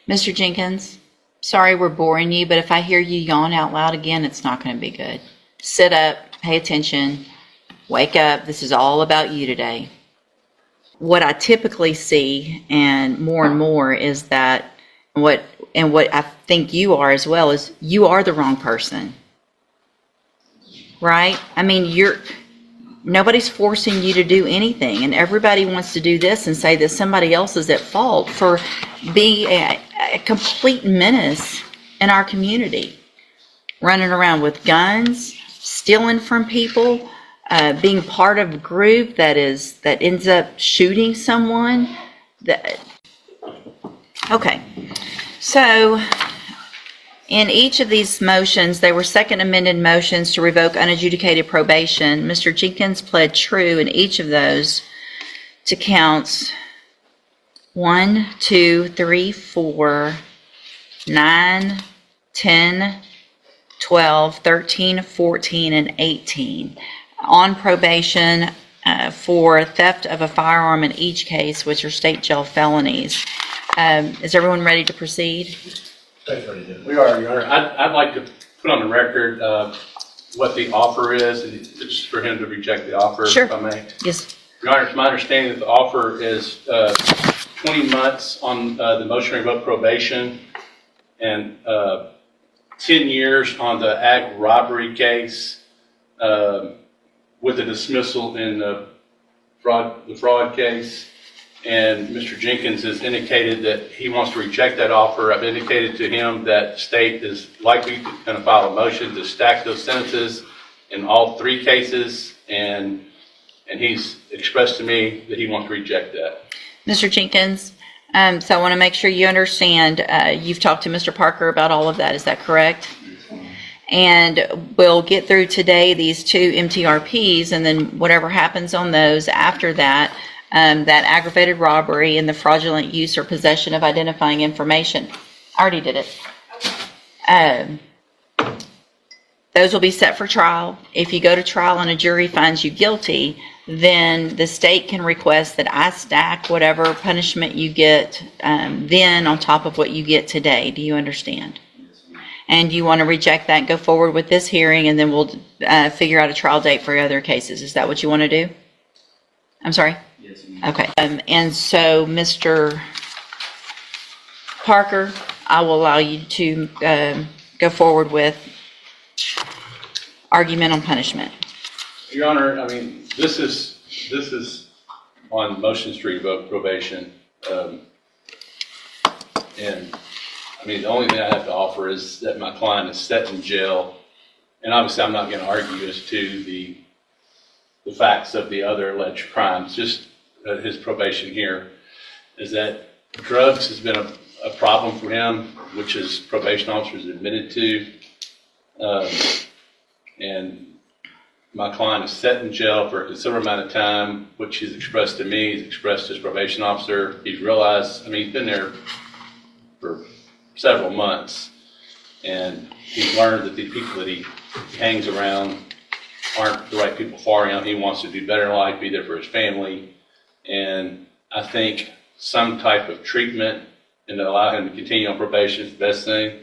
Mr. Jenkins, sorry we're boring you, but if I hear you yawn out loud again, it's not going to be good. Sit up, pay attention, wake up. This is all about you today. What I typically see, and more, is that what I think you are as well, is you are the wrong person. Right? I mean, nobody's forcing you to do anything, and everybody wants to do this and say that somebody else is at fault for being a complete menace in our community. Running around with guns, stealing from people, being part of a group that ends up shooting someone. Okay, so in each of these motions, they were second amended motions to revoke unadjudicated probation. Mr. Jenkins pled true in each of those to counts 1, 2, 3, 4, 9, 10, 12, 13, 14, and 18 on probation for theft of a firearm in each case, which are state jail felonies. Is everyone ready to proceed? We are, Your Honor. I'd like to put on the record what the offer is, just for him to reject the offer, Sure. if I may. Yes. Your Honor, it's my understanding that the offer is 20 months on the motion to revoke probation and 10 years on the ag robbery case with a dismissal in the fraud case. And Mr. Jenkins has indicated that he wants to reject that offer. I've indicated to him that the state is likely going to file a motion to stack those sentences in all three cases, and he's expressed to me that he wants to reject that. Mr. Jenkins, so I want to make sure you understand, you've talked to Mr. Parker about all of that, is that correct? And we'll get through today these two MTRPs, and then whatever happens on those after that, that aggravated robbery and the fraudulent use or possession of identifying information. I already did it. Those will be set for trial. If you go to trial and a jury finds you guilty, then the state can request that I stack whatever punishment you get then on top of what you get today. Do you understand? And you want to reject that and go forward with this hearing, and then we'll figure out a trial date for other cases. Is that what you want to do? I'm sorry? Yes. Okay. And so, Mr. Parker, I will allow you to go forward with argument on punishment. Your Honor, I mean, this is on motions to revoke probation, and I mean, the only thing I have to offer is that my client is set in jail, and obviously I'm not going to argue as to the facts of the other alleged crimes. Just his probation here is that drugs has been a problem for him, which his probation officer has admitted to, and my client is set in jail for a considerable amount of time, which he's expressed to me. He's expressed to his probation officer. He's realized, I mean, he's been there for several months, and he's learned that the people that he hangs around aren't the right people for him. He wants to do better in life, be there for his family, and I think some type of treatment and to allow him to continue on probation is the best thing.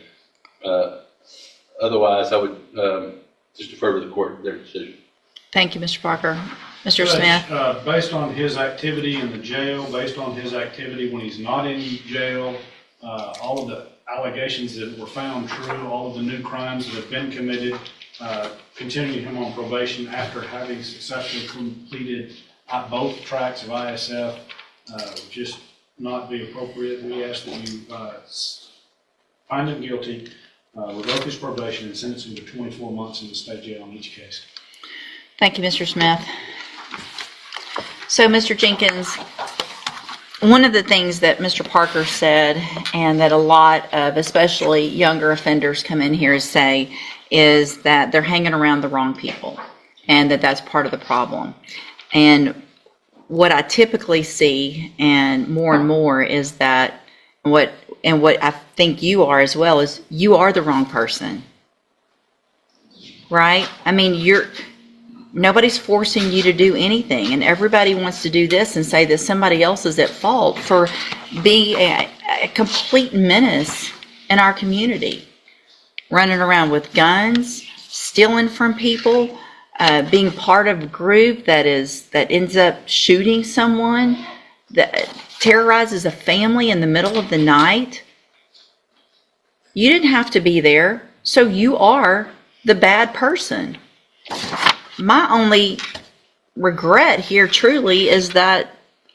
Otherwise, I would just defer to the court their decision. Thank you, Mr. Parker. Mr. Judge, Smith? Based on his activity in the jail, based on his activity when he's not in jail, all of the allegations that were found true, all of the new crimes that have been committed, continuing him on probation after having successfully completed both tracks of ISF, just not be appropriate. We ask that you find him guilty, revoke his probation, and sentence him to 24 months in the state jail in each case. Thank you, Mr. Smith. So, Mr. Jenkins, one of the things that Mr. Parker said, and that a lot of especially younger offenders come in here to say, is that they're hanging around the wrong people, and that's part of the problem. And what I typically see, and more, is that what I think you are as well, is you are the wrong person. Right? I mean, nobody's forcing you to do anything, and everybody wants to do this and say that somebody else is at fault for being a a complete menace in our community, running around with guns, stealing from people, being part of a group that ends up shooting someone, that terrorizes a family in the middle of the night. You didn't have to be there, so you are the bad person. My only regret here truly is that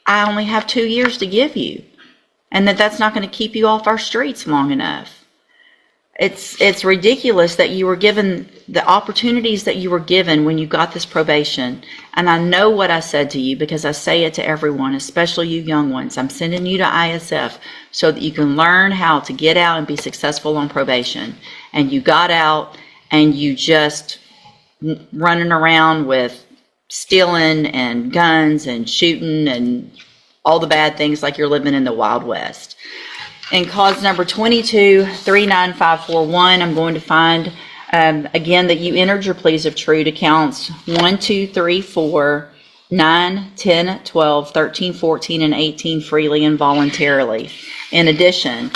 I only have 2 years to give you, and that's not going to keep you off our streets long enough. It's ridiculous that you were given the opportunities that you were given when you got this probation. And I know what I said to you because I say it to everyone, especially you young ones. I'm sending you to ISF so that you can learn how to get out and be successful on probation. And you got out and you just running around with stealing and guns and shooting and all the bad things like you're living in the Wild West. In cause number 22-39541, I'm going to find, again, that you entered your pleas of true to counts 1, 2, 3, 4, 9, 10, 12, 13, 14, and 18 freely and voluntarily. In addition,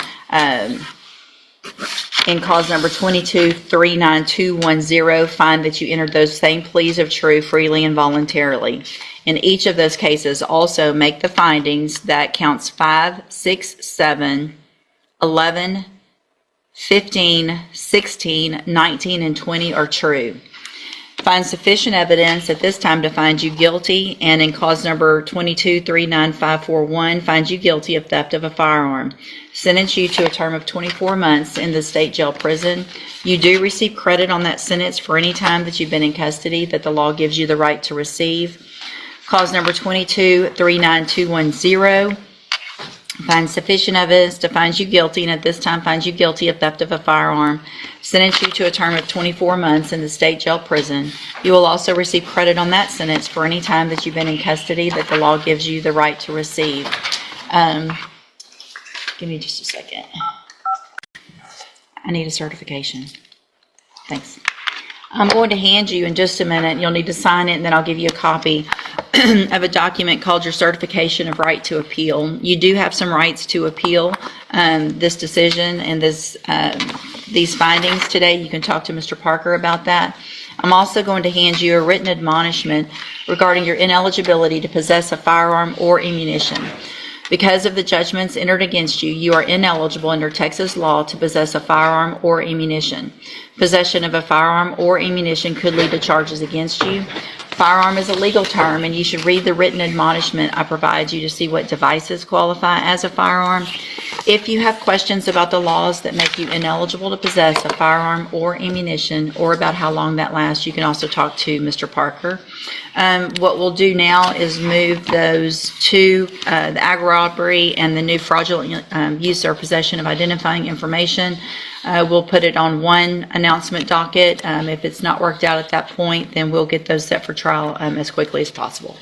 in cause number 22-39210, find that you entered those same pleas of true freely and voluntarily. In each of those cases, also make the findings that counts 5, 6, 7, 11, 15, 16, 19, and 20 are true. Find sufficient evidence at this time to find you guilty, and in cause number 22-39541, find you guilty of theft of a firearm. Sentence you to a term of 24 months in the state jail prison. You do receive credit on that sentence for any time that you've been in custody that the law gives you the right to receive. Cause number 22-39210. Find sufficient evidence to find you guilty, and at this time find you guilty of theft of a firearm. Sentence you to a term of 24 months in the state jail prison. You will also receive credit on that sentence for any time that you've been in custody that the law gives you the right to receive. Give me just a second. I need a certification. Thanks. I'm going to hand you in just a minute. You'll need to sign it, and then I'll give you a copy of a document called your certification of right to appeal. You do have some rights to appeal this decision and these findings today. You can talk to Mr. Parker about that. I'm also going to hand you a written admonishment regarding your ineligibility to possess a firearm or ammunition. Because of the judgments entered against you, you are ineligible under Texas law to possess a firearm or ammunition. Possession of a firearm or ammunition could lead to charges against you. Firearm is a legal term, and you should read the written admonishment I provide you to see what devices qualify as a firearm. If you have questions about the laws that make you ineligible to possess a firearm or ammunition, or about how long that lasts, you can also talk to Mr. Parker. What we'll do now is move those to the ag robbery and the new fraudulent use or possession of identifying information. We'll put it on one announcement docket. If it's not worked out at that point, then we'll get those set for trial as quickly as possible.